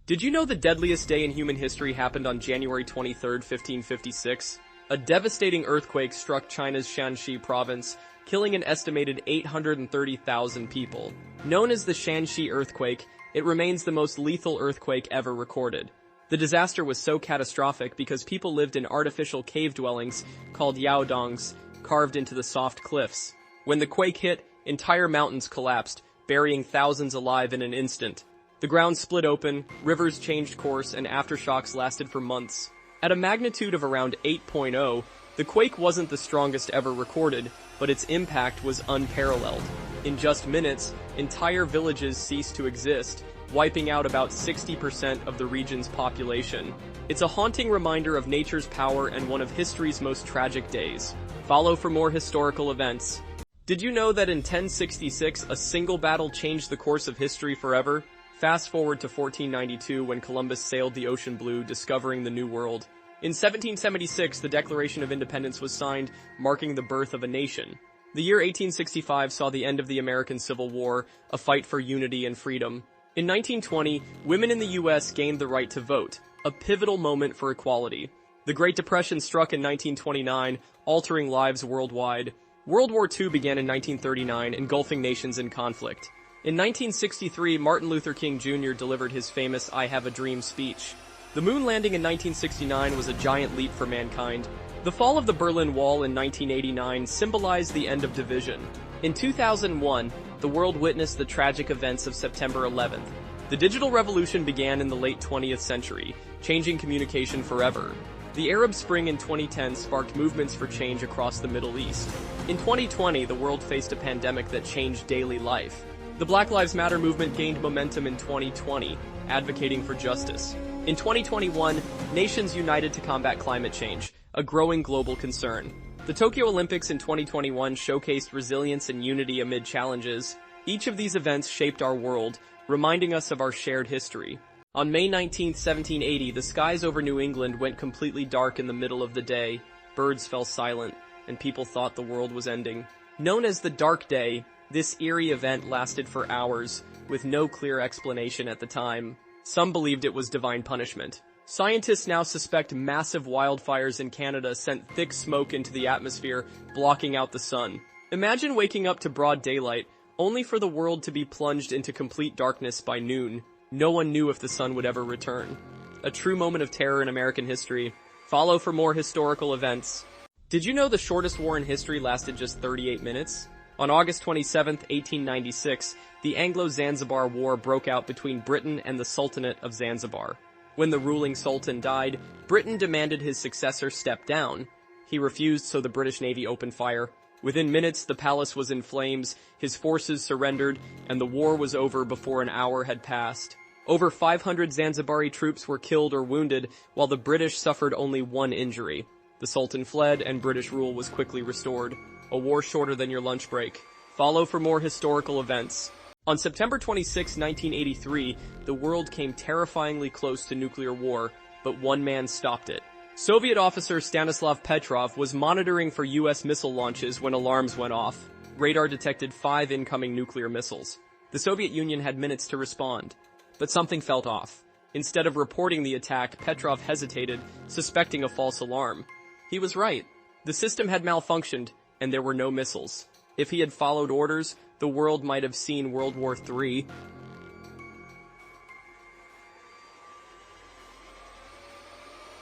Did you know the deadliest day in human history happened on January 23, 1556? A devastating earthquake struck China's Shaanxi province, killing an estimated 830,000 people. Known as the Shaanxi earthquake, it remains the most lethal earthquake ever recorded. The disaster was so catastrophic because people lived in artificial cave dwellings called yaodongs, carved into the soft cliffs. When the quake hit, entire mountains collapsed, burying thousands alive in an instant. The ground split open, rivers changed course, and aftershocks lasted for months. At a magnitude of around 8.0, the quake wasn't the strongest ever recorded, but its impact was unparalleled. In just minutes, entire villages ceased to exist, wiping out about 60% of the region's population. It's a haunting reminder of nature's power and one of history's most tragic days. Follow for more historical events. Did you know that in 1066, a single battle changed the course of history forever? Fast forward to 1492 when Columbus sailed the ocean blue, discovering the New World. In 1776, the Declaration of Independence was signed, marking the birth of a nation. The year 1865 saw the end of the American Civil War, a fight for unity and freedom. In 1920, women in the U.S. gained the right to vote, a pivotal moment for equality. The Great Depression struck in 1929, altering lives worldwide. World War II began in 1939, engulfing nations in conflict. In 1963, Martin Luther King Jr. delivered his famous "I Have a Dream" speech. The moon landing in 1969 was a giant leap for mankind. The fall of the Berlin Wall in 1989 symbolized the end of division. In 2001, the world witnessed the tragic events of September 11th. The digital revolution began in the late 20th century, changing communication forever. The Arab Spring in 2010 sparked movements for change across the Middle East. In 2020, the world faced a pandemic that changed daily life. The Black Lives Matter movement gained momentum in 2020, advocating for justice. In 2021, nations united to combat climate change, a growing global concern. The Tokyo Olympics in 2021 showcased resilience and unity amid challenges. Each of these events shaped our world, reminding us of our shared history. On May 19, 1780, the skies over New England went completely dark in the middle of the day. Birds fell silent, and people thought the world was ending. Known as the Dark Day, this eerie event lasted for hours, with no clear explanation at the time. Some believed it was divine punishment. Scientists now suspect massive wildfires in Canada sent thick smoke into the atmosphere, blocking out the sun. Imagine waking up to broad daylight, only for the world to be plunged into complete darkness by noon. No one knew if the sun would ever return. A true moment of terror in American history. Follow for more historical events. Did you know the shortest war in history lasted just 38 minutes? On August 27, 1896, the Anglo-Zanzibar War broke out between Britain and the Sultanate of Zanzibar. When the ruling sultan died, Britain demanded his successor step down. He refused, so the British Navy opened fire. Within minutes, the palace was in flames, his forces surrendered, and the war was over before an hour had passed. Over 500 Zanzibari troops were killed or wounded, while the British suffered only one injury. The Sultan fled, and British rule was quickly restored. A war shorter than your lunch break. Follow for more historical events. On September 26, 1983, the world came terrifyingly close to nuclear war, but one man stopped it. Soviet officer Stanislav Petrov was monitoring for U.S. missile launches when alarms went off. Radar detected 5 incoming nuclear missiles. The Soviet Union had minutes to respond. But something felt off. Instead of reporting the attack, Petrov hesitated, suspecting a false alarm. He was right. The system had malfunctioned, and there were no missiles. If he had followed orders, the world might have seen World War III.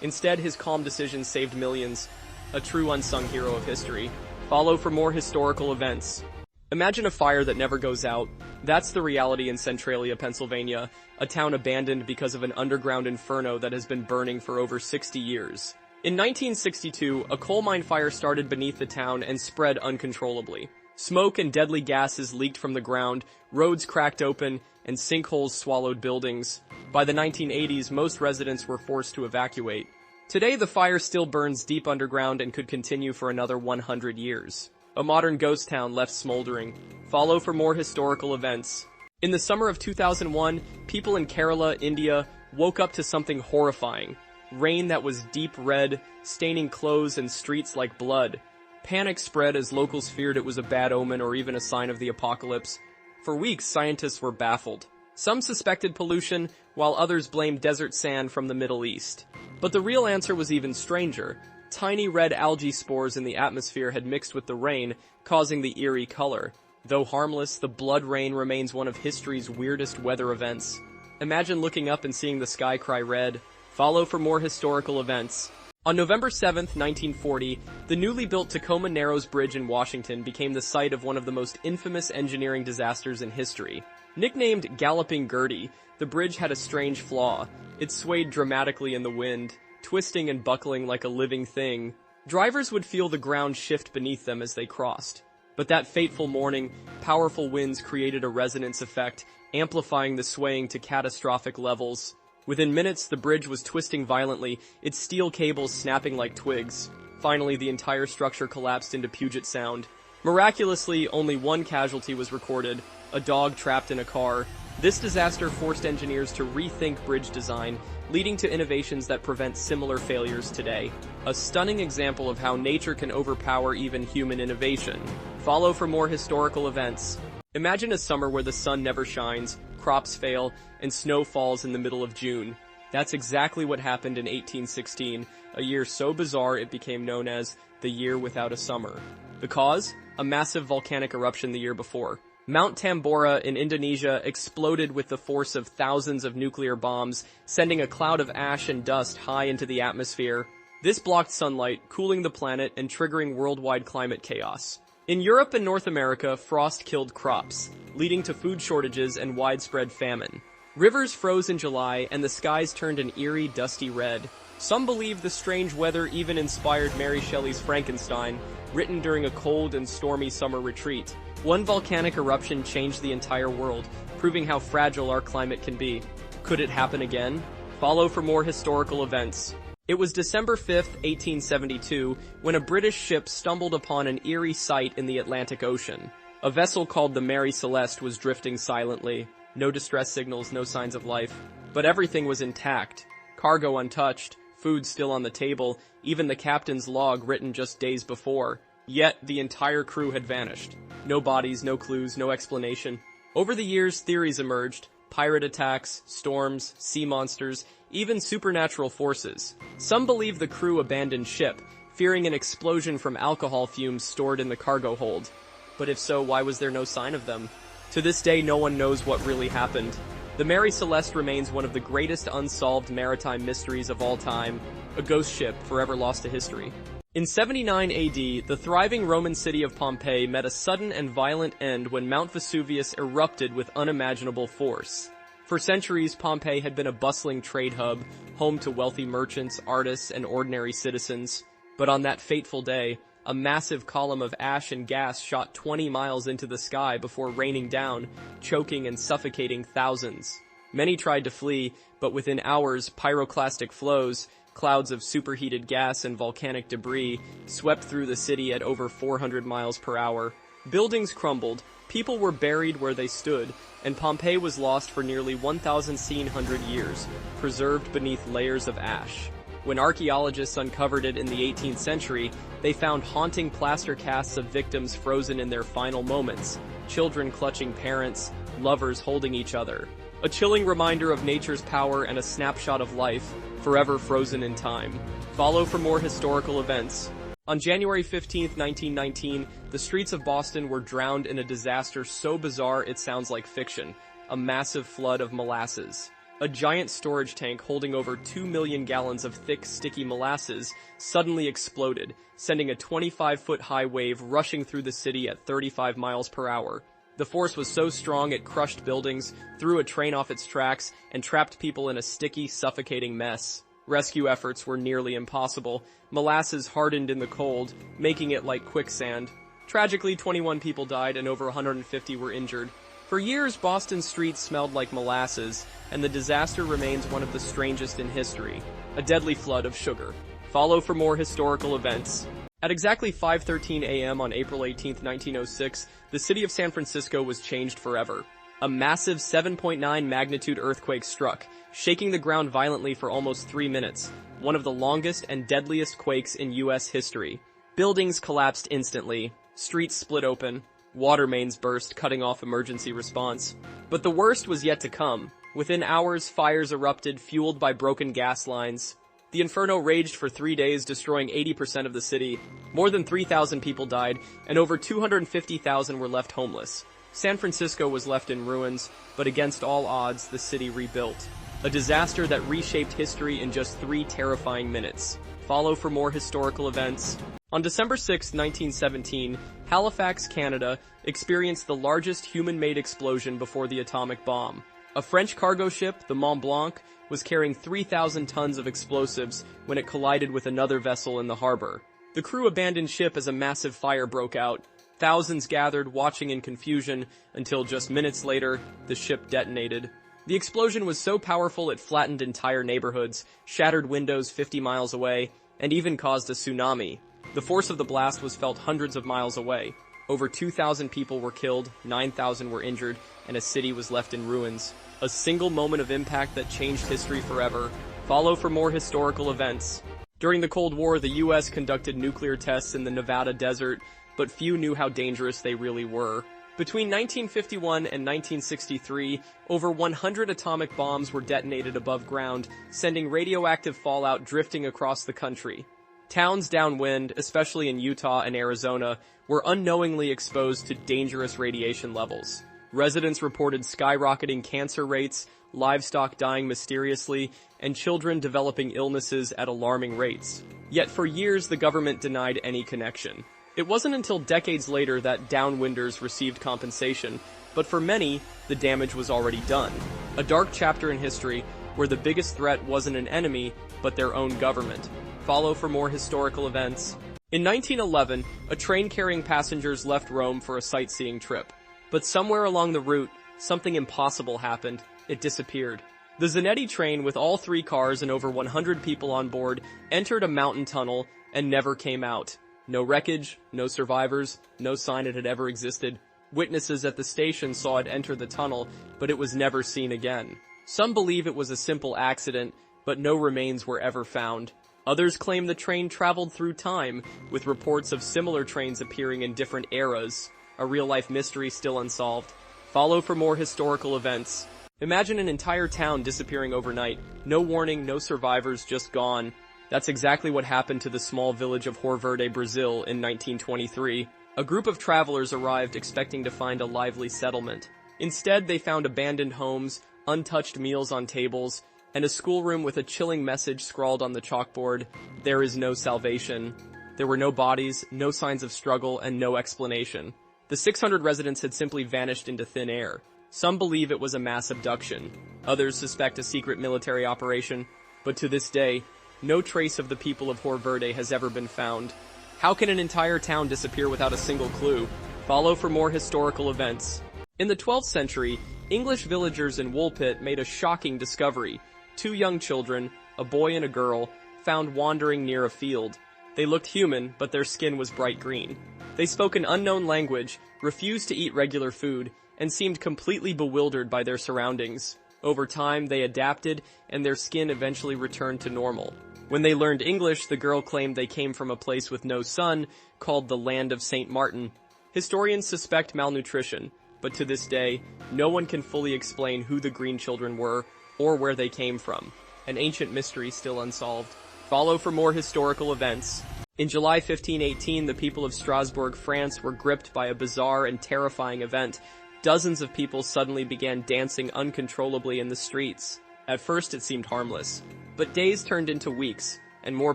Instead, his calm decision saved millions. A true unsung hero of history. Follow for more historical events. Imagine a fire that never goes out. That's the reality in Centralia, Pennsylvania, a town abandoned because of an underground inferno that has been burning for over 60 years. In 1962, a coal mine fire started beneath the town and spread uncontrollably. Smoke and deadly gases leaked from the ground, roads cracked open, and sinkholes swallowed buildings. By the 1980s, most residents were forced to evacuate. Today, the fire still burns deep underground and could continue for another 100 years. A modern ghost town left smoldering. Follow for more historical events. In the summer of 2001, people in Kerala, India, woke up to something horrifying. Rain that was deep red, staining clothes and streets like blood. Panic spread as locals feared it was a bad omen or even a sign of the apocalypse. For weeks, scientists were baffled. Some suspected pollution, while others blamed desert sand from the Middle East. But the real answer was even stranger. Tiny red algae spores in the atmosphere had mixed with the rain, causing the eerie color. Though harmless, the blood rain remains one of history's weirdest weather events. Imagine looking up and seeing the sky cry red. Follow for more historical events. On November 7, 1940, the newly built Tacoma Narrows Bridge in Washington became the site of one of the most infamous engineering disasters in history. Nicknamed Galloping Gertie, the bridge had a strange flaw. It swayed dramatically in the wind, twisting and buckling like a living thing. Drivers would feel the ground shift beneath them as they crossed. But that fateful morning, powerful winds created a resonance effect, amplifying the swaying to catastrophic levels. Within minutes, the bridge was twisting violently, its steel cables snapping like twigs. Finally, the entire structure collapsed into Puget Sound. Miraculously, only one casualty was recorded, a dog trapped in a car. This disaster forced engineers to rethink bridge design, leading to innovations that prevent similar failures today. A stunning example of how nature can overpower even human innovation. Follow for more historical events. Imagine a summer where the sun never shines, crops fail, and snow falls in the middle of June. That's exactly what happened in 1816, a year so bizarre it became known as the year without a summer. The cause? A massive volcanic eruption the year before. Mount Tambora in Indonesia exploded with the force of thousands of nuclear bombs, sending a cloud of ash and dust high into the atmosphere. This blocked sunlight, cooling the planet and triggering worldwide climate chaos. In Europe and North America, frost killed crops, leading to food shortages and widespread famine. Rivers froze in July, and the skies turned an eerie, dusty red. Some believe the strange weather even inspired Mary Shelley's Frankenstein, written during a cold and stormy summer retreat. One volcanic eruption changed the entire world, proving how fragile our climate can be. Could it happen again? Follow for more historical events. It was December 5, 1872, when a British ship stumbled upon an eerie sight in the Atlantic Ocean. A vessel called the Mary Celeste was drifting silently. No distress signals, no signs of life. But everything was intact. Cargo untouched, food still on the table, even the captain's log written just days before. Yet, the entire crew had vanished. No bodies, no clues, no explanation. Over the years, theories emerged. Pirate attacks, storms, sea monsters, even supernatural forces. Some believe the crew abandoned ship, fearing an explosion from alcohol fumes stored in the cargo hold. But if so, why was there no sign of them? To this day, no one knows what really happened. The Mary Celeste remains one of the greatest unsolved maritime mysteries of all time, a ghost ship forever lost to history. In 79 AD, the thriving Roman city of Pompeii met a sudden and violent end when Mount Vesuvius erupted with unimaginable force. For centuries, Pompeii had been a bustling trade hub, home to wealthy merchants, artists, and ordinary citizens. But on that fateful day, a massive column of ash and gas shot 20 miles into the sky before raining down, choking and suffocating thousands. Many tried to flee, but within hours, pyroclastic flows, clouds of superheated gas and volcanic debris, swept through the city at over 400 miles per hour. Buildings crumbled, people were buried where they stood, and Pompeii was lost for nearly 1,700 years, preserved beneath layers of ash. When archaeologists uncovered it in the 18th century, they found haunting plaster casts of victims frozen in their final moments, children clutching parents, lovers holding each other. A chilling reminder of nature's power and a snapshot of life, forever frozen in time. Follow for more historical events. On January 15, 1919, the streets of Boston were drowned in a disaster so bizarre it sounds like fiction, a massive flood of molasses. A giant storage tank holding over 2 million gallons of thick, sticky molasses suddenly exploded, sending a 25-foot-high wave rushing through the city at 35 miles per hour. The force was so strong it crushed buildings, threw a train off its tracks, and trapped people in a sticky, suffocating mess. Rescue efforts were nearly impossible. Molasses hardened in the cold, making it like quicksand. Tragically, 21 people died and over 150 were injured. For years, Boston's streets smelled like molasses, and the disaster remains one of the strangest in history. A deadly flood of sugar. Follow for more historical events. At exactly 5:13 a.m. on April 18, 1906, the city of San Francisco was changed forever. A massive 7.9 magnitude earthquake struck, shaking the ground violently for almost 3 minutes, one of the longest and deadliest quakes in U.S. history. Buildings collapsed instantly, streets split open, water mains burst, cutting off emergency response. But the worst was yet to come. Within hours, fires erupted, fueled by broken gas lines. The inferno raged for 3 days, destroying 80% of the city. More than 3,000 people died, and over 250,000 were left homeless. San Francisco was left in ruins, but against all odds, the city rebuilt. A disaster that reshaped history in just 3 terrifying minutes. Follow for more historical events. On December 6, 1917, Halifax, Canada, experienced the largest human-made explosion before the atomic bomb. A French cargo ship, the Mont Blanc, was carrying 3,000 tons of explosives when it collided with another vessel in the harbor. The crew abandoned ship as a massive fire broke out. Thousands gathered, watching in confusion, until just minutes later, the ship detonated. The explosion was so powerful it flattened entire neighborhoods, shattered windows 50 miles away, and even caused a tsunami. The force of the blast was felt hundreds of miles away. Over 2,000 people were killed, 9,000 were injured, and a city was left in ruins. A single moment of impact that changed history forever. Follow for more historical events. During the Cold War, the U.S. conducted nuclear tests in the Nevada desert, but few knew how dangerous they really were. Between 1951 and 1963, over 100 atomic bombs were detonated above ground, sending radioactive fallout drifting across the country. Towns downwind, especially in Utah and Arizona, were unknowingly exposed to dangerous radiation levels. Residents reported skyrocketing cancer rates, livestock dying mysteriously, and children developing illnesses at alarming rates. Yet for years, the government denied any connection. It wasn't until decades later that downwinders received compensation, but for many, the damage was already done. A dark chapter in history where the biggest threat wasn't an enemy, but their own government. Follow for more historical events. In 1911, a train carrying passengers left Rome for a sightseeing trip. But somewhere along the route, something impossible happened. It disappeared. The Zenetti train, with all 3 cars and over 100 people on board, entered a mountain tunnel and never came out. No wreckage, no survivors, no sign it had ever existed. Witnesses at the station saw it enter the tunnel, but it was never seen again. Some believe it was a simple accident, but no remains were ever found. Others claim the train traveled through time, with reports of similar trains appearing in different eras. A real-life mystery still unsolved. Follow for more historical events. Imagine an entire town disappearing overnight. No warning, no survivors, just gone. That's exactly what happened to the small village of Hoer Verde, Brazil in 1923. A group of travelers arrived expecting to find a lively settlement. Instead, they found abandoned homes, untouched meals on tables, and a schoolroom with a chilling message scrawled on the chalkboard, "There is no salvation." There were no bodies, no signs of struggle, and no explanation. The 600 residents had simply vanished into thin air. Some believe it was a mass abduction. Others suspect a secret military operation. But to this day, no trace of the people of Hoer Verde has ever been found. How can an entire town disappear without a single clue? Follow for more historical events. In the 12th century, English villagers in Woolpit made a shocking discovery. 2 young children, a boy and a girl, found wandering near a field. They looked human, but their skin was bright green. They spoke an unknown language, refused to eat regular food, and seemed completely bewildered by their surroundings. Over time, they adapted, and their skin eventually returned to normal. When they learned English, the girl claimed they came from a place with no sun, called the Land of St. Martin. Historians suspect malnutrition, but to this day, no one can fully explain who the green children were, or where they came from. An ancient mystery still unsolved. Follow for more historical events. In July 1518, the people of Strasbourg, France were gripped by a bizarre and terrifying event. Dozens of people suddenly began dancing uncontrollably in the streets. At first it seemed harmless, but days turned into weeks, and more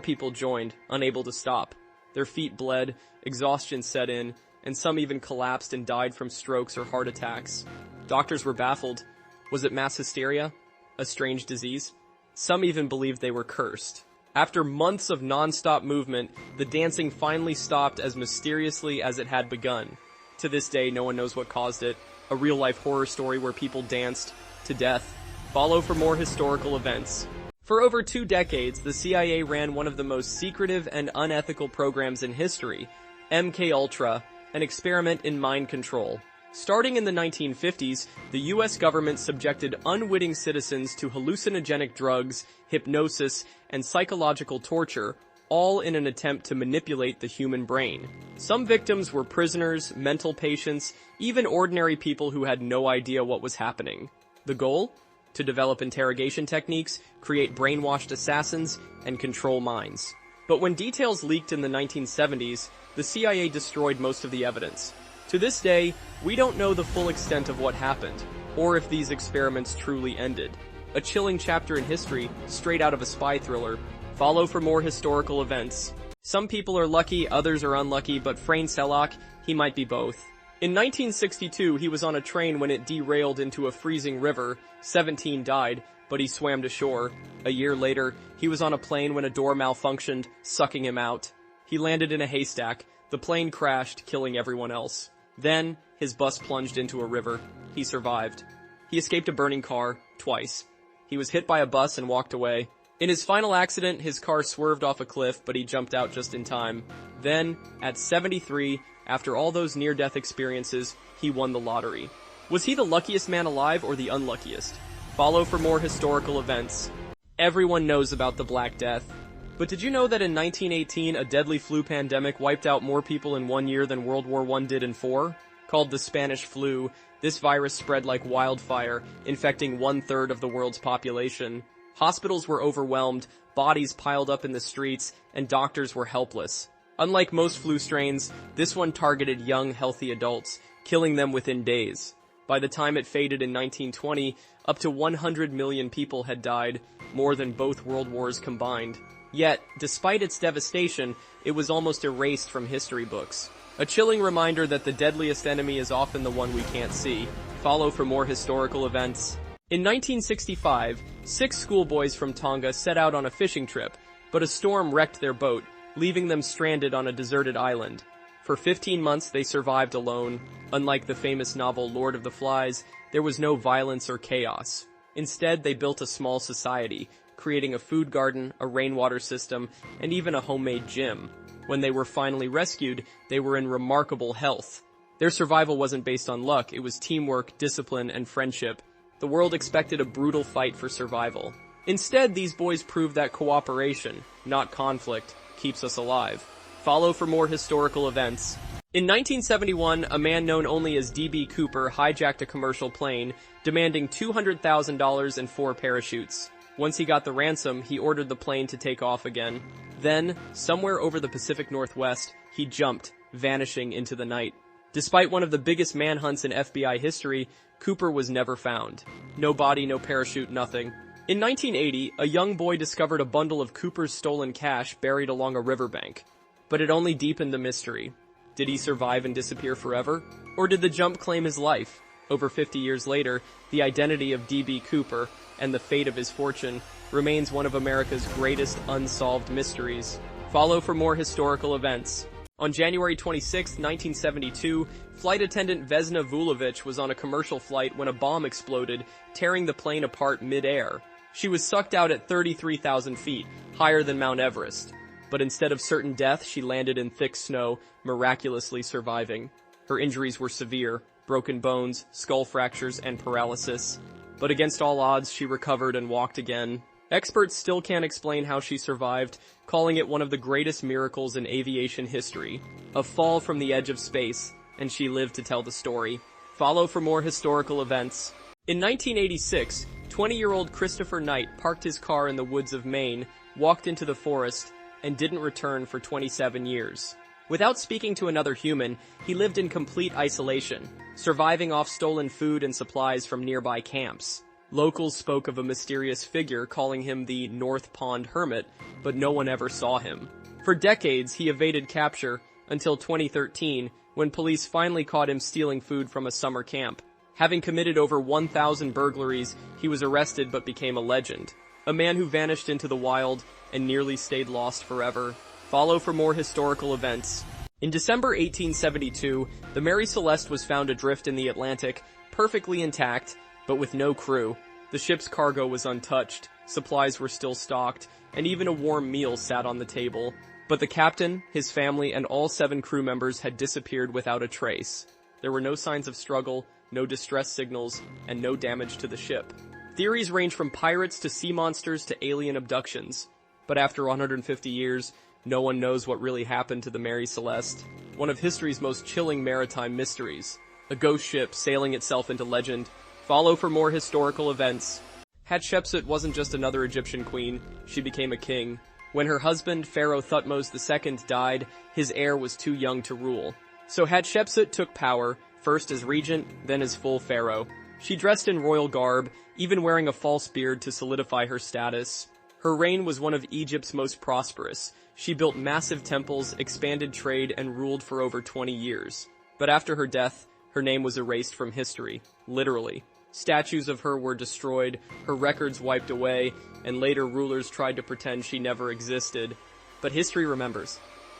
people joined, unable to stop. Their feet bled, exhaustion set in, and some even collapsed and died from strokes or heart attacks. Doctors were baffled. Was it mass hysteria? A strange disease? Some even believed they were cursed. After months of non-stop movement, the dancing finally stopped as mysteriously as it had begun. To this day, no one knows what caused it. A real-life horror story where people danced to death. Follow for more historical events. For over 2 decades, the CIA ran one of the most secretive and unethical programs in history, MKUltra, an experiment in mind control. Starting in the 1950s, the U.S. government subjected unwitting citizens to hallucinogenic drugs, hypnosis, and psychological torture, all in an attempt to manipulate the human brain. Some victims were prisoners, mental patients, even ordinary people who had no idea what was happening. The goal? to develop interrogation techniques, create brainwashed assassins, and control minds. But when details leaked in the 1970s, the CIA destroyed most of the evidence. To this day, we don't know the full extent of what happened, or if these experiments truly ended. A chilling chapter in history, straight out of a spy thriller. Follow for more historical events. Some people are lucky, others are unlucky, but Frane Selak, he might be both. In 1962, he was on a train when it derailed into a freezing river. 17 died, but he swam to shore. A year later, he was on a plane when a door malfunctioned, sucking him out. He landed in a haystack. The plane crashed, killing everyone else. Then, his bus plunged into a river. He survived. He escaped a burning car, twice. He was hit by a bus and walked away. In his final accident, his car swerved off a cliff, but he jumped out just in time. Then, at 73, after all those near-death experiences, he won the lottery. Was he the luckiest man alive or the unluckiest? Follow for more historical events. Everyone knows about the Black Death. But did you know that in 1918, a deadly flu pandemic wiped out more people in 1 year than World War I did in 4? Called the Spanish flu, this virus spread like wildfire, infecting 1/3 of the world's population. Hospitals were overwhelmed, bodies piled up in the streets, and doctors were helpless. Unlike most flu strains, this one targeted young, healthy adults, killing them within days. By the time it faded in 1920, up to 100 million people had died, more than both world wars combined. Yet, despite its devastation, it was almost erased from history books. A chilling reminder that the deadliest enemy is often the one we can't see. Follow for more historical events. In 1965, 6 schoolboys from Tonga set out on a fishing trip, but a storm wrecked their boat, leaving them stranded on a deserted island. For 15 months they survived alone. Unlike the famous novel Lord of the Flies, there was no violence or chaos. Instead, they built a small society, creating a food garden, a rainwater system, and even a homemade gym. When they were finally rescued, they were in remarkable health. Their survival wasn't based on luck, it was teamwork, discipline, and friendship. The world expected a brutal fight for survival. Instead, these boys proved that cooperation, not conflict, keeps us alive. Follow for more historical events. In 1971, a man known only as D.B. Cooper hijacked a commercial plane, demanding $200,000 and 4 parachutes. Once he got the ransom, he ordered the plane to take off again. Then, somewhere over the Pacific Northwest, he jumped, vanishing into the night. Despite one of the biggest manhunts in FBI history, Cooper was never found. No body, no parachute, nothing. In 1980, a young boy discovered a bundle of Cooper's stolen cash buried along a riverbank. But it only deepened the mystery. Did he survive and disappear forever? Or did the jump claim his life? Over 50 years later, the identity of D.B. Cooper and the fate of his fortune remains one of America's greatest unsolved mysteries. Follow for more historical events. On January 26, 1972, flight attendant Vesna Vulovic was on a commercial flight when a bomb exploded, tearing the plane apart mid-air. She was sucked out at 33,000 feet, higher than Mount Everest. But instead of certain death, she landed in thick snow, miraculously surviving. Her injuries were severe, broken bones, skull fractures, and paralysis. But against all odds, she recovered and walked again. Experts still can't explain how she survived, calling it one of the greatest miracles in aviation history. A fall from the edge of space, and she lived to tell the story. Follow for more historical events. In 1986, 20-year-old Christopher Knight parked his car in the woods of Maine, walked into the forest, and didn't return for 27 years. Without speaking to another human, he lived in complete isolation, surviving off stolen food and supplies from nearby camps. Locals spoke of a mysterious figure calling him the North Pond Hermit, but no one ever saw him. For decades, he evaded capture until 2013, when police finally caught him stealing food from a summer camp. Having committed over 1,000 burglaries, he was arrested but became a legend. A man who vanished into the wild and nearly stayed lost forever. Follow for more historical events. In December 1872, the Mary Celeste was found adrift in the Atlantic, perfectly intact, but with no crew. The ship's cargo was untouched, supplies were still stocked, and even a warm meal sat on the table. But the captain, his family, and all 7 crew members had disappeared without a trace. There were no signs of struggle, no distress signals, and no damage to the ship. Theories range from pirates to sea monsters to alien abductions. But after 150 years, no one knows what really happened to the Mary Celeste, one of history's most chilling maritime mysteries. A ghost ship sailing itself into legend. Follow for more historical events. Hatshepsut wasn't just another Egyptian queen, she became a king. When her husband, Pharaoh Thutmose II, died, his heir was too young to rule. So Hatshepsut took power, first as regent, then as full pharaoh. She dressed in royal garb, even wearing a false beard to solidify her status. Her reign was one of Egypt's most prosperous. She built massive temples, expanded trade, and ruled for over 20 years. But after her death, her name was erased from history, literally. Statues of her were destroyed, her records wiped away, and later rulers tried to pretend she never existed. But history remembers.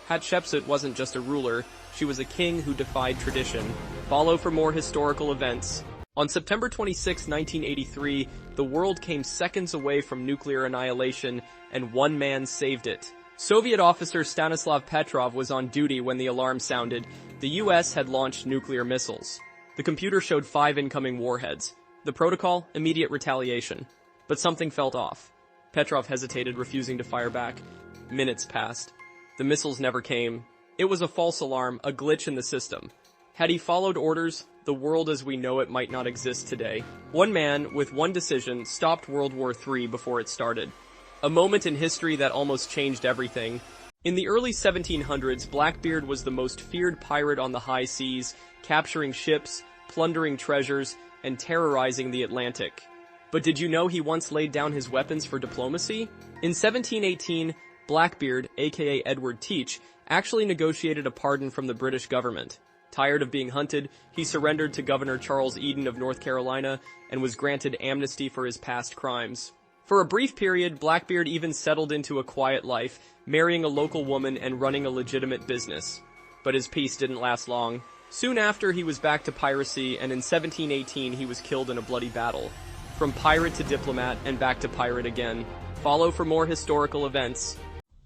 Hatshepsut wasn't just a ruler, she was a king who defied tradition. Follow for more historical events. On September 26, 1983, the world came seconds away from nuclear annihilation, and one man saved it. Soviet officer Stanislav Petrov was on duty when the alarm sounded. The US had launched nuclear missiles. The computer showed 5 incoming warheads. The protocol, immediate retaliation. But something felt off. Petrov hesitated, refusing to fire back. Minutes passed. The missiles never came. It was a false alarm, a glitch in the system. Had he followed orders, the world as we know it might not exist today. One man, with one decision, stopped World War III before it started. A moment in history that almost changed everything. In the early 1700s, Blackbeard was the most feared pirate on the high seas, capturing ships, plundering treasures, and terrorizing the Atlantic. But did you know he once laid down his weapons for diplomacy? In 1718, Blackbeard, aka Edward Teach, actually negotiated a pardon from the British government. Tired of being hunted, he surrendered to Governor Charles Eden of North Carolina and was granted amnesty for his past crimes. For a brief period, Blackbeard even settled into a quiet life, marrying a local woman and running a legitimate business. But his peace didn't last long. Soon after, he was back to piracy, and in 1718 he was killed in a bloody battle. From pirate to diplomat, and back to pirate again. Follow for more historical events.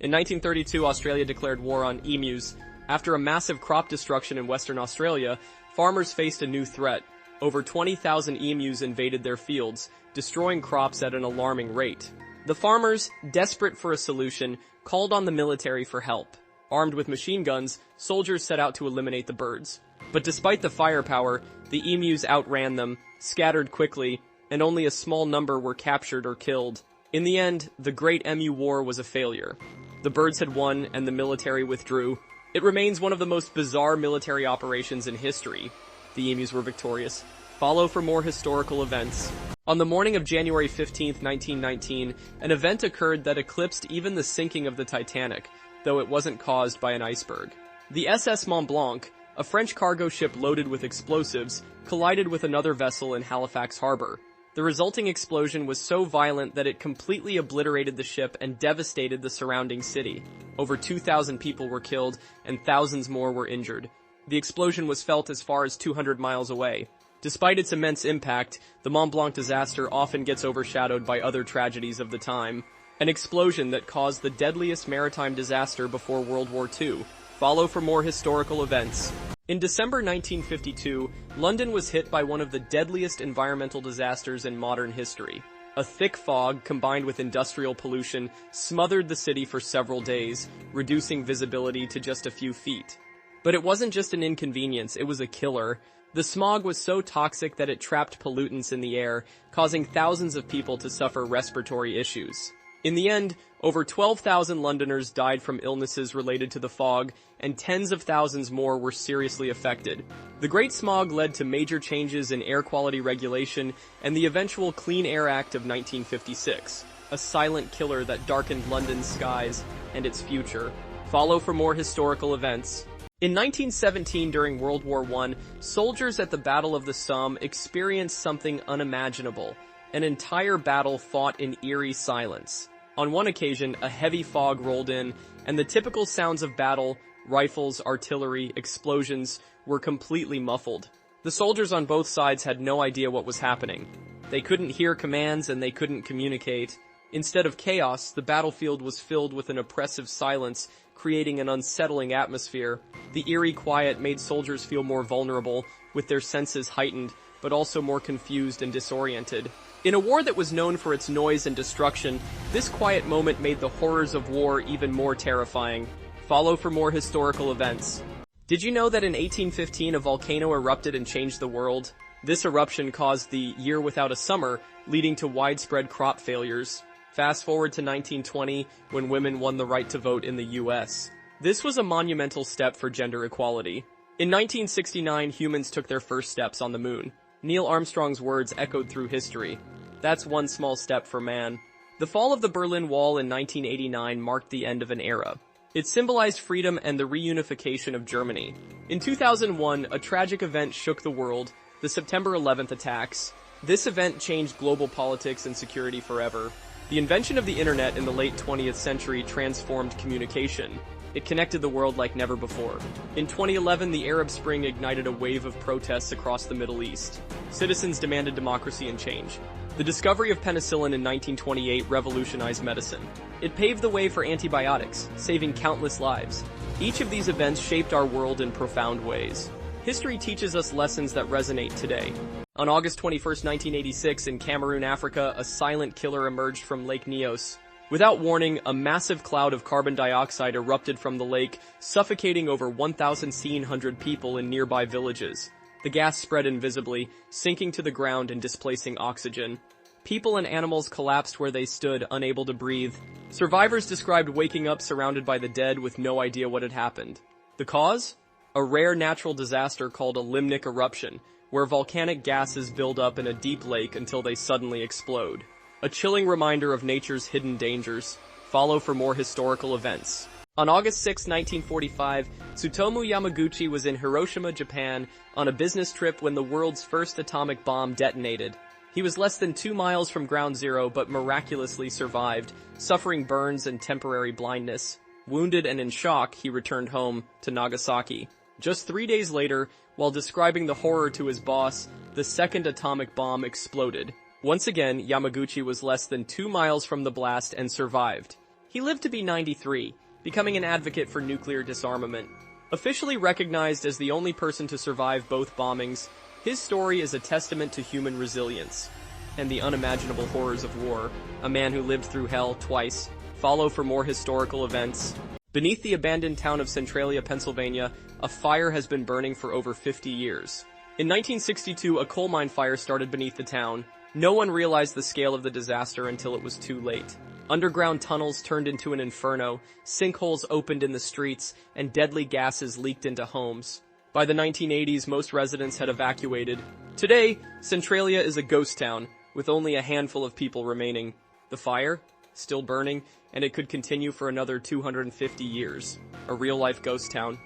In 1932, Australia declared war on emus. After a massive crop destruction in Western Australia, farmers faced a new threat. Over 20,000 emus invaded their fields, destroying crops at an alarming rate. The farmers, desperate for a solution, called on the military for help. Armed with machine guns, soldiers set out to eliminate the birds. But despite the firepower, the emus outran them, scattered quickly, and only a small number were captured or killed. In the end, the Great Emu War was a failure. The birds had won, and the military withdrew. It remains one of the most bizarre military operations in history. The emus were victorious. Follow for more historical events. On the morning of January 15, 1919, an event occurred that eclipsed even the sinking of the Titanic, though it wasn't caused by an iceberg. The SS Mont Blanc, a French cargo ship loaded with explosives, collided with another vessel in Halifax harbor. The resulting explosion was so violent that it completely obliterated the ship and devastated the surrounding city. Over 2,000 people were killed, and thousands more were injured. The explosion was felt as far as 200 miles away. Despite its immense impact, the Mont Blanc disaster often gets overshadowed by other tragedies of the time. An explosion that caused the deadliest maritime disaster before World War II. Follow for more historical events. In December 1952, London was hit by one of the deadliest environmental disasters in modern history. A thick fog, combined with industrial pollution, smothered the city for several days, reducing visibility to just a few feet. But it wasn't just an inconvenience, it was a killer. The smog was so toxic that it trapped pollutants in the air, causing thousands of people to suffer respiratory issues. In the end, over 12,000 Londoners died from illnesses related to the fog, and tens of thousands more were seriously affected. The Great Smog led to major changes in air quality regulation and the eventual Clean Air Act of 1956, a silent killer that darkened London's skies and its future. Follow for more historical events. In 1917, during World War I, soldiers at the Battle of the Somme experienced something unimaginable. An entire battle fought in eerie silence. On one occasion, a heavy fog rolled in, and the typical sounds of battle, rifles, artillery, explosions, were completely muffled. The soldiers on both sides had no idea what was happening. They couldn't hear commands and they couldn't communicate. Instead of chaos, the battlefield was filled with an oppressive silence, creating an unsettling atmosphere. The eerie quiet made soldiers feel more vulnerable, with their senses heightened, but also more confused and disoriented. In a war that was known for its noise and destruction, this quiet moment made the horrors of war even more terrifying. Follow for more historical events. Did you know that in 1815 a volcano erupted and changed the world? This eruption caused the year without a summer, leading to widespread crop failures. Fast forward to 1920, when women won the right to vote in the U.S. This was a monumental step for gender equality. In 1969, humans took their first steps on the moon. Neil Armstrong's words echoed through history. That's one small step for man. The fall of the Berlin Wall in 1989 marked the end of an era. It symbolized freedom and the reunification of Germany. In 2001, a tragic event shook the world, the September 11th attacks. This event changed global politics and security forever. The invention of the internet in the late 20th century transformed communication. It connected the world like never before. In 2011, the Arab Spring ignited a wave of protests across the Middle East. Citizens demanded democracy and change. The discovery of penicillin in 1928 revolutionized medicine. It paved the way for antibiotics, saving countless lives. Each of these events shaped our world in profound ways. History teaches us lessons that resonate today. On August 21, 1986, in Cameroon, Africa, a silent killer emerged from Lake Nyos. Without warning, a massive cloud of carbon dioxide erupted from the lake, suffocating over 1,700 people in nearby villages. The gas spread invisibly, sinking to the ground and displacing oxygen. People and animals collapsed where they stood, unable to breathe. Survivors described waking up surrounded by the dead with no idea what had happened. The cause? A rare natural disaster called a limnic eruption, where volcanic gases build up in a deep lake until they suddenly explode. A chilling reminder of nature's hidden dangers. Follow for more historical events. On August 6, 1945, Tsutomu Yamaguchi was in Hiroshima, Japan, on a business trip when the world's first atomic bomb detonated. He was less than 2 miles from ground zero but miraculously survived, suffering burns and temporary blindness. Wounded and in shock, he returned home to Nagasaki. Just 3 days later, while describing the horror to his boss, the second atomic bomb exploded. Once again, Yamaguchi was less than 2 miles from the blast and survived. He lived to be 93, becoming an advocate for nuclear disarmament. Officially recognized as the only person to survive both bombings, his story is a testament to human resilience and the unimaginable horrors of war. A man who lived through hell twice. Follow for more historical events. Beneath the abandoned town of Centralia, Pennsylvania, a fire has been burning for over 50 years. In 1962, a coal mine fire started beneath the town. No one realized the scale of the disaster until it was too late. Underground tunnels turned into an inferno, sinkholes opened in the streets, and deadly gases leaked into homes. By the 1980s, most residents had evacuated. Today, Centralia is a ghost town, with only a handful of people remaining. The fire? Still burning, and it could continue for another 250 years. A real-life ghost town,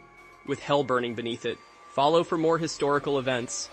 with hell burning beneath it. Follow for more historical events.